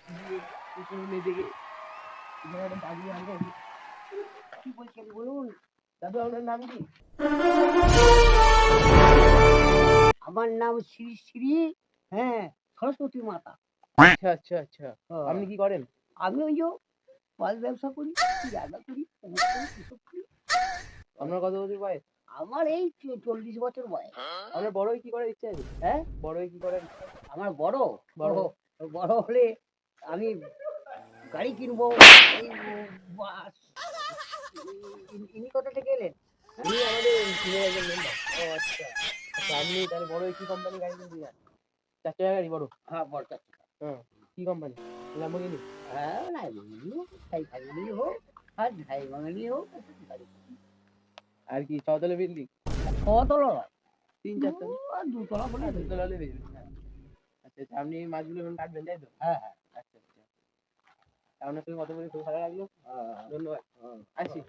শিখিয়ে পেছনে দেখে একটা দাদু আনবে। কি বলছেন বলুন? দাদু আপনার নাম কি? আমার নাম শ্রী শ্রী হ্যাঁ সরস্বতী মাতা। আচ্ছা আচ্ছা আচ্ছা। আপনি কি করেন? আমি ওই যে মাছ ব্যবসা করি, জায়গা করি, অমুক করি, এসব করি। আপনার কত বছর বয়স? আমার এই 40 বছর বয়স। আপনার বড় হয়ে কি করার ইচ্ছা আছে? হ্যাঁ বড় হয়ে কি করার ইচ্ছা? আমার বড় বড় বড় বড় হলে আমি গাড়ি কিনবো। এই বাস ইনি কোথা থেকে এলেন? উনি আমাদের টিমের একজন মেম্বার। ও আচ্ছা। আচ্ছা আপনি তাহলে বড় হয়ে কি কোম্পানি গাড়ি কিনতে চান? 4 চাকা গাড়ি বড়? হ্যাঁ বড় চাচা। হ্যাঁ। কি কোম্পানি? ল্যাম্বরগিনি? হ্যাঁ লাইবাঙ্গি হোক সাইকেল হোক আর ঢাইবাঙ্গি হোক গাড়ি আর কি 6 তলা বিল্ডিং? ছতলা 3-4 তলা? আর দুতলা হলে 2 তলা হলে হয়ে যাবে। হ্যাঁ। আচ্ছা আচ্ছা আপনি এই মাছগুলো এখন কাটবেন তাই তো? হ্যাঁ হ্যাঁ আচ্ছা আচ্ছা। আপনার সঙ্গে কথা বলে খুব ভালো লাগলো। ধন্যবাদ। আসি।